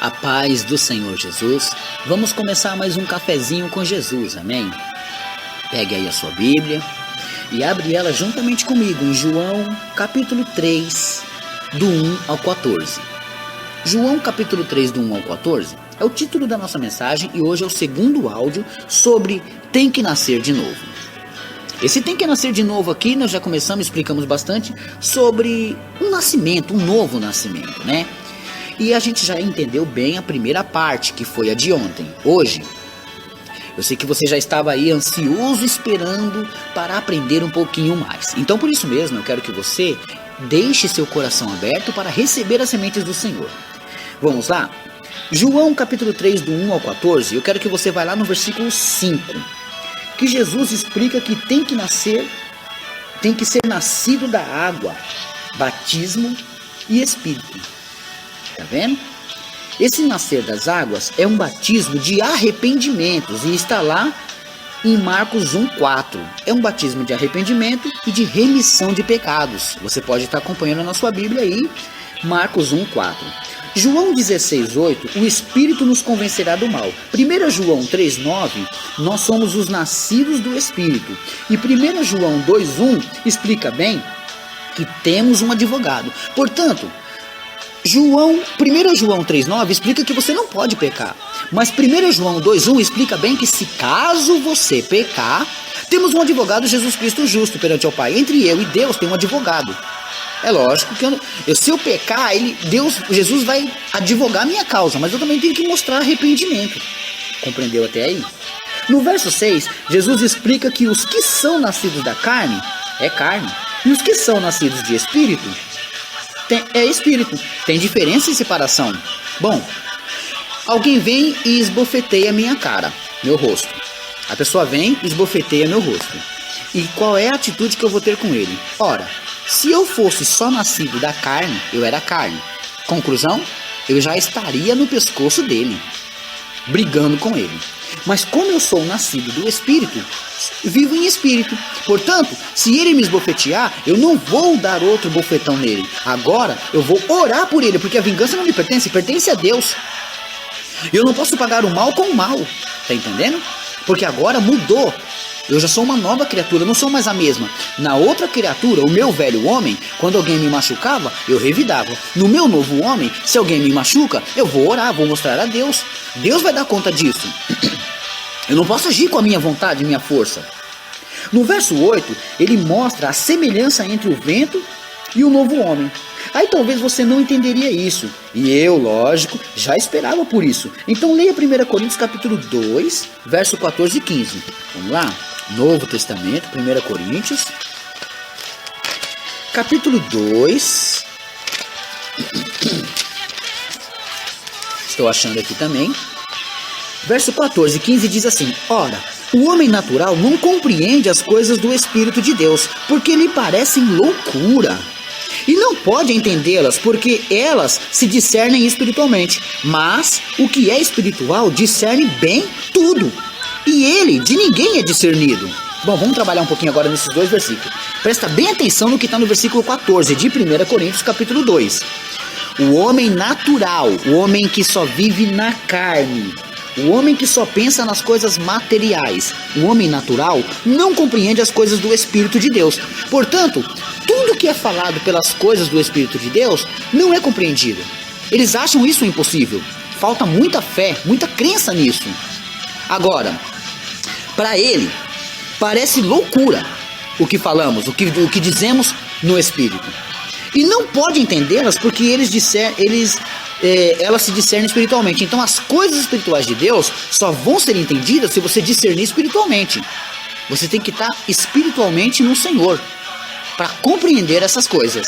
A paz do Senhor Jesus. Vamos começar mais um cafezinho com Jesus, amém? Pegue aí a sua Bíblia e abre ela juntamente comigo em João capítulo 3, do 1 ao 14. João capítulo 3, do 1 ao 14 é o título da nossa mensagem e hoje é o segundo áudio sobre tem que nascer de novo. Esse tem que nascer de novo aqui, nós já começamos, explicamos bastante sobre um nascimento, um novo nascimento, né? E a gente já entendeu bem a primeira parte, que foi a de ontem. Hoje, eu sei que você já estava aí ansioso esperando para aprender um pouquinho mais. Então, por isso mesmo, eu quero que você deixe seu coração aberto para receber as sementes do Senhor. Vamos lá? João capítulo 3, do 1 ao 14, eu quero que você vá lá no versículo 5, que Jesus explica que tem que ser nascido da água, batismo e Espírito. Tá vendo? Esse nascer das águas é um batismo de arrependimentos e está lá em Marcos 1,4. É um batismo de arrependimento e de remissão de pecados. Você pode estar acompanhando na sua Bíblia aí, Marcos 1,4. João 16,8, o Espírito nos convencerá do mal. 1 João 3,9, nós somos os nascidos do Espírito. E 1 João 2,1 explica bem que temos um advogado. Portanto, 1 João 3,9 explica que você não pode pecar. Mas 1 João 2,1 explica bem que se caso você pecar, temos um advogado, Jesus Cristo justo perante ao Pai. Entre eu e Deus tem um advogado. É lógico que se eu pecar, Jesus vai advogar a minha causa, mas eu também tenho que mostrar arrependimento. Compreendeu até aí? No verso 6, Jesus explica que os que são nascidos da carne, é carne, e os que são nascidos de espírito, é espírito. Tem diferença e separação. Bom, alguém vem e esbofeteia minha cara, meu rosto. A pessoa vem e esbofeteia meu rosto. E qual é a atitude que eu vou ter com ele? Ora, se eu fosse só nascido da carne, eu era carne. Conclusão, eu já estaria no pescoço dele, brigando com ele. Mas como eu sou nascido do Espírito, vivo em Espírito. Portanto, se ele me esbofetear, eu não vou dar outro bofetão nele. Agora, eu vou orar por ele, porque a vingança não me pertence, pertence a Deus. Eu não posso pagar o mal com o mal. Tá entendendo? Porque agora mudou. Eu já sou uma nova criatura, não sou mais a mesma. Na outra criatura, o meu velho homem, quando alguém me machucava, eu revidava. No meu novo homem, se alguém me machuca, eu vou orar, vou mostrar a Deus. Deus vai dar conta disso. Eu não posso agir com a minha vontade, minha força. No verso 8, ele mostra a semelhança entre o vento e o novo homem. Aí talvez você não entenderia isso. E eu, lógico, já esperava por isso. Então leia 1 Coríntios capítulo 2, verso 14 e 15. Vamos lá? Novo Testamento, 1 Coríntios, capítulo 2. Estou achando aqui também. Verso 14 e 15 diz assim: Ora, o homem natural não compreende as coisas do Espírito de Deus, porque lhe parecem loucura. E não pode entendê-las, porque elas se discernem espiritualmente. Mas o que é espiritual discerne bem tudo. E ele de ninguém é discernido. Bom, vamos trabalhar um pouquinho agora nesses dois versículos. Presta bem atenção no que está no versículo 14 de 1 Coríntios capítulo 2. O homem natural, o homem que só vive na carne, o homem que só pensa nas coisas materiais, o homem natural não compreende as coisas do Espírito de Deus. Portanto, tudo que é falado pelas coisas do Espírito de Deus não é compreendido. Eles acham isso impossível. Falta muita fé, muita crença nisso. Agora, para ele, parece loucura o que falamos, o que dizemos no Espírito. E não pode entendê-las porque elas se discernem espiritualmente. Então as coisas espirituais de Deus só vão ser entendidas se você discernir espiritualmente. Você tem que estar espiritualmente no Senhor para compreender essas coisas.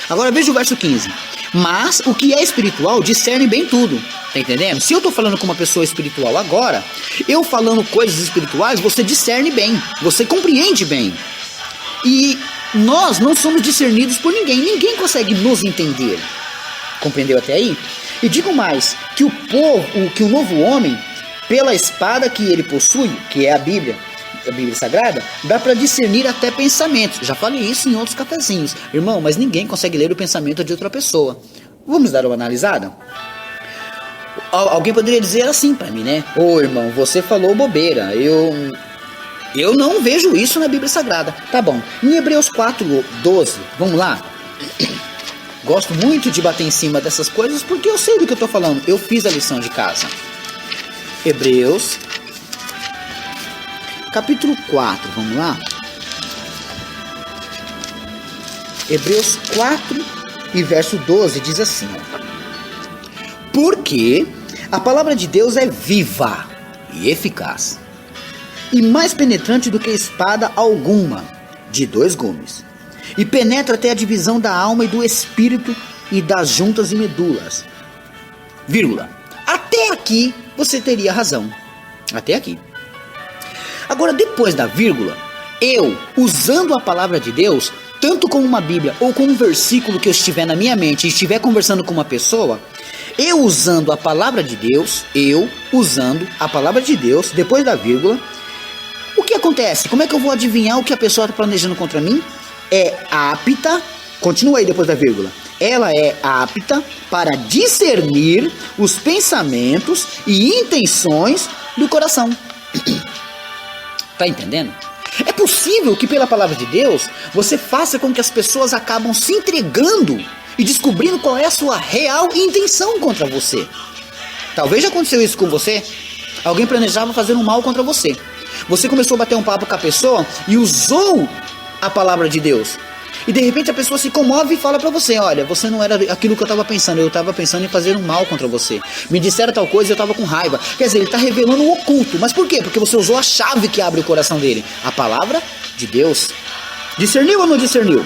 Agora veja o verso 15. Mas o que é espiritual discerne bem tudo. Tá entendendo? Se eu tô falando com uma pessoa espiritual agora, eu falando coisas espirituais, você discerne bem, você compreende bem. E nós não somos discernidos por ninguém, ninguém consegue nos entender. Compreendeu até aí? E digo mais, que o novo homem, pela espada que ele possui, que é a Bíblia Sagrada, dá para discernir até pensamentos. Já falei isso em outros cafezinhos. Irmão, mas ninguém consegue ler o pensamento de outra pessoa. Vamos dar uma analisada? Alguém poderia dizer assim para mim, né? Ô irmão, você falou bobeira, eu não vejo isso na Bíblia Sagrada. Tá bom, em Hebreus 4:12, vamos lá? Gosto muito de bater em cima dessas coisas porque eu sei do que eu tô falando, eu fiz a lição de casa. Hebreus, capítulo 4, vamos lá? Hebreus 4 e verso 12 diz assim, ó. Porque a palavra de Deus é viva e eficaz, e mais penetrante do que espada alguma, de 2 gumes, e penetra até a divisão da alma e do espírito e das juntas e medulas. Vírgula. Até aqui você teria razão. Até aqui. Agora, depois da vírgula, eu, usando a palavra de Deus, tanto como uma Bíblia ou como um versículo que eu estiver na minha mente e estiver conversando com uma pessoa, eu usando a palavra de Deus, depois da vírgula, o que acontece? Como é que eu vou adivinhar o que a pessoa está planejando contra mim? É apta, continua aí depois da vírgula, ela é apta para discernir os pensamentos e intenções do coração. Tá entendendo? É possível que pela palavra de Deus você faça com que as pessoas acabam se entregando e descobrindo qual é a sua real intenção contra você. Talvez já aconteceu isso com você. Alguém planejava fazer um mal contra você. Você começou a bater um papo com a pessoa e usou a palavra de Deus. E de repente a pessoa se comove e fala pra você, olha, você não era aquilo que eu estava pensando, eu estava pensando em fazer um mal contra você. Me disseram tal coisa e eu estava com raiva. Quer dizer, ele está revelando o oculto. Mas por quê? Porque você usou a chave que abre o coração dele. A palavra de Deus. Discerniu ou não discerniu?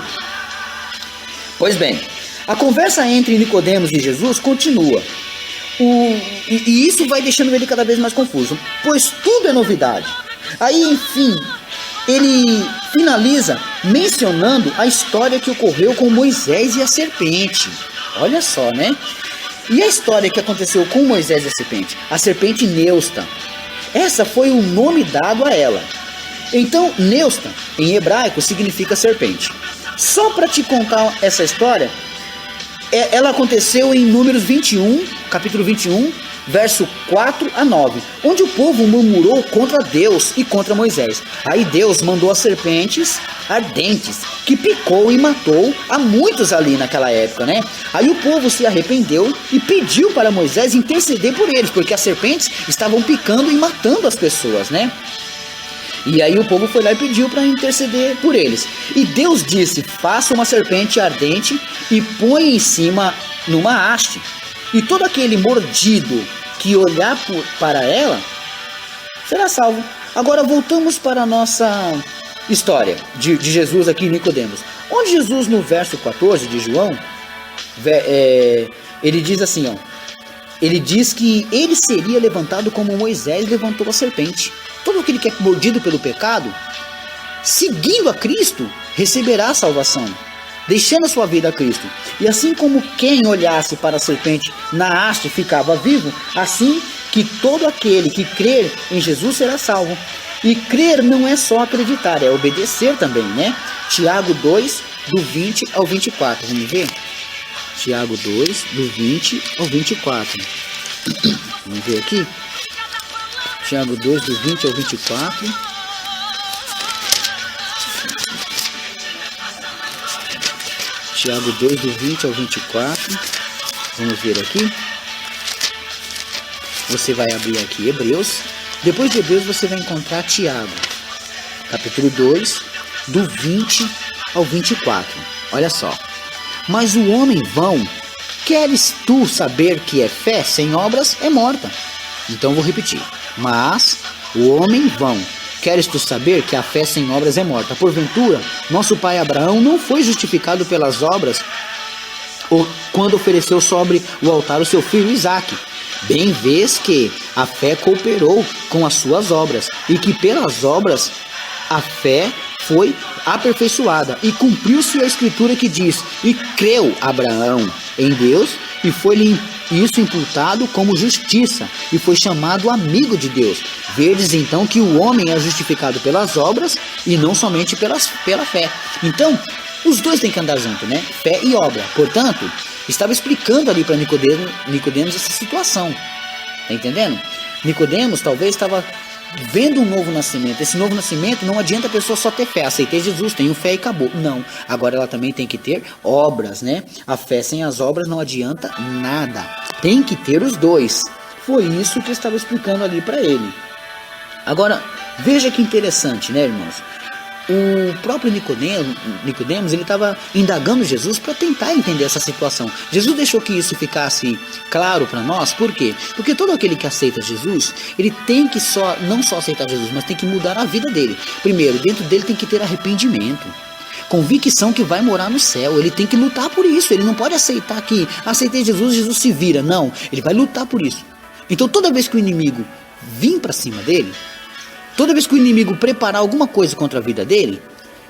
Pois bem, a conversa entre Nicodemos e Jesus continua. E isso vai deixando ele cada vez mais confuso. Pois tudo é novidade. Aí, enfim, ele finaliza mencionando a história que ocorreu com Moisés e a serpente. Olha só, né? E a história que aconteceu com Moisés e a serpente Neusta. Essa foi o nome dado a ela. Então, Neusta, em hebraico, significa serpente. Só para te contar essa história, ela aconteceu em Números 21, capítulo 21, verso 4 a 9, onde o povo murmurou contra Deus e contra Moisés. Aí Deus mandou as serpentes ardentes, que picou e matou a muitos ali naquela época, né? Aí o povo se arrependeu e pediu para Moisés interceder por eles, porque as serpentes estavam picando e matando as pessoas, né? E aí o povo foi lá e pediu para interceder por eles. E Deus disse, faça uma serpente ardente e põe em cima numa haste. E todo aquele mordido que olhar para ela será salvo. Agora voltamos para a nossa história de Jesus aqui em Nicodemos. Onde Jesus no verso 14 de João, ele diz assim, ó. Ele diz que ele seria levantado como Moisés levantou a serpente. Todo aquele que é mordido pelo pecado, seguindo a Cristo, receberá a salvação, deixando a sua vida a Cristo. E assim como quem olhasse para a serpente na haste ficava vivo, assim que todo aquele que crer em Jesus será salvo. E crer não é só acreditar, é obedecer também, né? Tiago 2, do 20 ao 24. Vamos ver? Tiago 2, do 20 ao 24. Vamos ver aqui. Tiago 2, do 20 ao 24. Tiago 2, do 20 ao 24. Vamos ver aqui. Você vai abrir aqui Hebreus. Depois de Hebreus você vai encontrar Tiago, capítulo 2, do 20 ao 24. Olha só. Mas o homem vão, queres tu saber que é fé sem obras, é morta. Então vou repetir. Mas o homem vão, queres tu saber que a fé sem obras é morta. Porventura, nosso pai Abraão não foi justificado pelas obras quando ofereceu sobre o altar o seu filho Isaque. Bem vês que a fé cooperou com as suas obras, e que pelas obras a fé foi aperfeiçoada, e cumpriu-se a escritura que diz, e creu Abraão em Deus, e foi-lhe isso imputado como justiça, e foi chamado amigo de Deus. Vedes então que o homem é justificado pelas obras, e não somente pela fé. Então, os dois têm que andar junto, né? Fé e obra. Portanto, estava explicando ali para Nicodemos essa situação. Tá entendendo? Nicodemos talvez estava vendo um novo nascimento. Esse novo nascimento não adianta a pessoa só ter fé. Aceitei Jesus, tenho fé e acabou. Não. Agora ela também tem que ter obras, né? A fé sem as obras não adianta nada. Tem que ter os dois. Foi isso que eu estava explicando ali para ele. Agora, veja que interessante, né, irmãos? O próprio Nicodemos, ele estava indagando Jesus para tentar entender essa situação. Jesus deixou que isso ficasse claro para nós. Por quê? Porque todo aquele que aceita Jesus, ele tem que não só aceitar Jesus, mas tem que mudar a vida dele. Primeiro, dentro dele tem que ter arrependimento, convicção que vai morar no céu. Ele tem que lutar por isso. Ele não pode aceitar que aceitei Jesus, Jesus se vira. Não, ele vai lutar por isso. Então toda vez que o inimigo vir para cima dele, toda vez que o inimigo preparar alguma coisa contra a vida dele,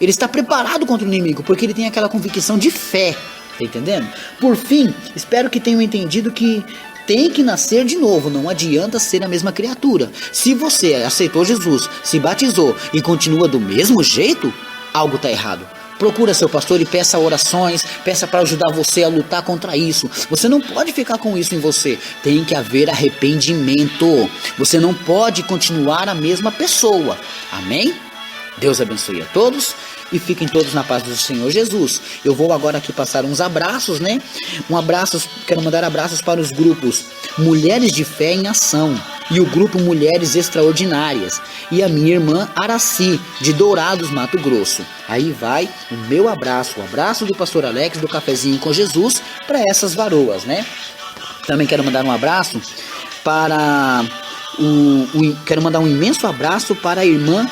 ele está preparado contra o inimigo, porque ele tem aquela convicção de fé, tá entendendo? Por fim, espero que tenham entendido que tem que nascer de novo, não adianta ser a mesma criatura. Se você aceitou Jesus, se batizou e continua do mesmo jeito, algo está errado. Procura seu pastor e peça orações, peça para ajudar você a lutar contra isso. Você não pode ficar com isso em você. Tem que haver arrependimento. Você não pode continuar a mesma pessoa. Amém? Deus abençoe a todos e fiquem todos na paz do Senhor Jesus. Eu vou agora aqui passar uns abraços, né? Quero mandar abraços para os grupos Mulheres de Fé em Ação e o grupo Mulheres Extraordinárias e a minha irmã Araci, de Dourados, Mato Grosso. Aí vai o meu abraço, o abraço do pastor Alex do Cafezinho com Jesus para essas varoas, né? Também quero mandar um abraço para quero mandar um imenso abraço para a irmã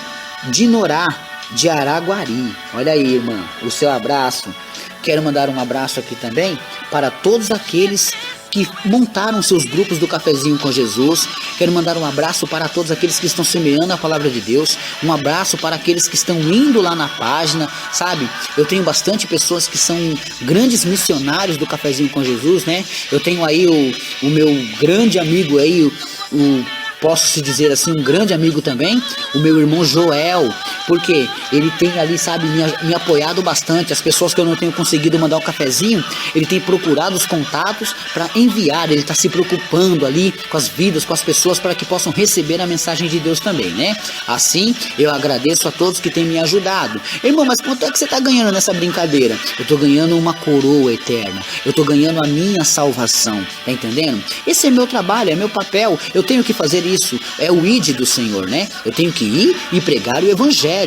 Dinorá, de Araguari. Olha aí, irmã, o seu abraço. Quero mandar um abraço aqui também para todos aqueles que montaram seus grupos do Cafezinho com Jesus. Quero mandar um abraço para todos aqueles que estão semeando a palavra de Deus. Um abraço para aqueles que estão indo lá na página, sabe? Eu tenho bastante pessoas que são grandes missionários do Cafezinho com Jesus, né? Eu tenho aí o meu grande amigo aí, posso se dizer assim, um grande amigo também, o meu irmão Joel, porque ele tem ali, sabe, me apoiado bastante. As pessoas que eu não tenho conseguido mandar o cafezinho, ele tem procurado os contatos para enviar. Ele está se preocupando ali com as vidas, com as pessoas, para que possam receber a mensagem de Deus também, né? Assim, eu agradeço a todos que têm me ajudado. Irmão, mas quanto é que você está ganhando nessa brincadeira? Eu estou ganhando uma coroa eterna, eu estou ganhando a minha salvação, tá entendendo? Esse é meu trabalho, é meu papel, eu tenho que fazer isso, é o ID do Senhor, né? Eu tenho que ir e pregar o evangelho.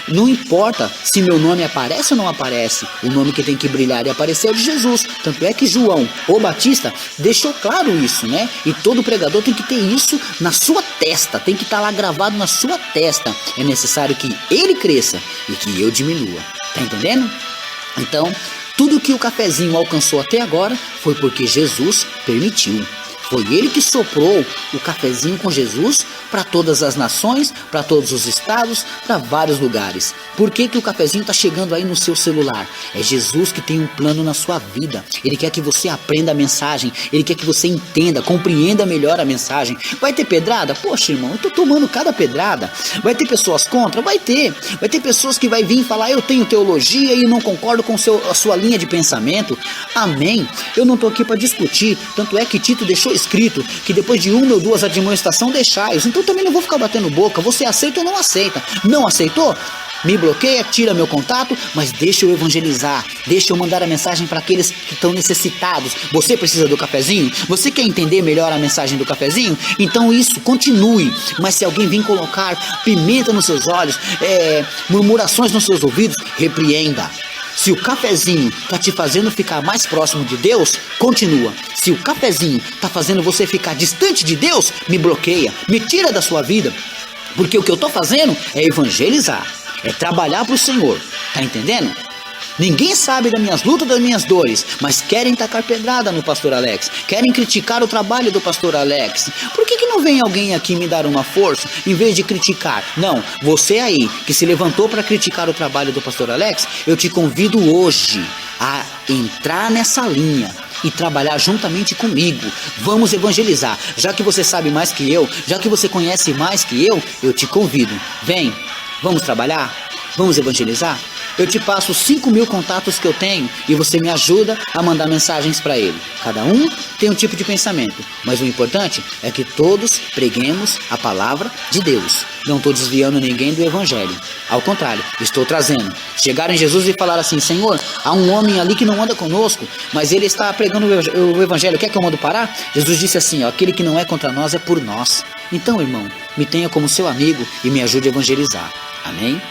Não importa se meu nome aparece ou não aparece, o nome que tem que brilhar e aparecer é o de Jesus. Tanto é que João, o Batista, deixou claro isso, né? E todo pregador tem que ter isso na sua testa, tem que estar lá gravado na sua testa. É necessário que ele cresça e que eu diminua. Tá entendendo? Então, tudo que o cafezinho alcançou até agora foi porque Jesus permitiu. Foi ele que soprou o cafezinho com Jesus para todas as nações, para todos os estados, para vários lugares. Por que o cafezinho está chegando aí no seu celular? É Jesus que tem um plano na sua vida. Ele quer que você aprenda a mensagem, ele quer que você entenda, compreenda melhor a mensagem. Vai ter pedrada? Poxa, irmão, eu estou tomando cada pedrada. Vai ter pessoas contra? Vai ter. Vai ter pessoas que vai vir e falar, eu tenho teologia e não concordo com a sua linha de pensamento. Amém. Eu não estou aqui para discutir. Tanto é que Tito deixou escrito que depois de 1 ou 2 admoestações deixai-os. Então também não vou ficar batendo boca. Você aceita ou não aceita? Não aceitou? Me bloqueia, tira meu contato, mas deixa eu evangelizar, deixa eu mandar a mensagem para aqueles que estão necessitados. Você precisa do cafezinho? Você quer entender melhor a mensagem do cafezinho? Então isso, continue. Mas se alguém vir colocar pimenta nos seus olhos, murmurações nos seus ouvidos, repreenda. Se o cafezinho está te fazendo ficar mais próximo de Deus, continua. Se o cafezinho está fazendo você ficar distante de Deus, me bloqueia, me tira da sua vida. Porque o que eu estou fazendo é evangelizar, é trabalhar para o Senhor. Tá entendendo? Ninguém sabe das minhas lutas, das minhas dores, mas querem tacar pedrada no pastor Alex, querem criticar o trabalho do pastor Alex. Por que não vem alguém aqui me dar uma força em vez de criticar? Não, você aí que se levantou para criticar o trabalho do pastor Alex, eu te convido hoje a entrar nessa linha e trabalhar juntamente comigo. Vamos evangelizar. Já que você sabe mais que eu, já que você conhece mais que eu te convido. Vem, vamos trabalhar? Vamos evangelizar? eu te passo 5.000 contatos que eu tenho e você me ajuda a mandar mensagens para ele. Cada um tem um tipo de pensamento, mas o importante é que todos preguemos a palavra de Deus. Não estou desviando ninguém do evangelho. Ao contrário, estou trazendo. Chegaram em Jesus e falaram assim: Senhor, há um homem ali que não anda conosco, mas ele está pregando o evangelho, quer que eu mando parar? Jesus disse assim: ó, aquele que não é contra nós é por nós. Então, irmão, me tenha como seu amigo e me ajude a evangelizar. Amém?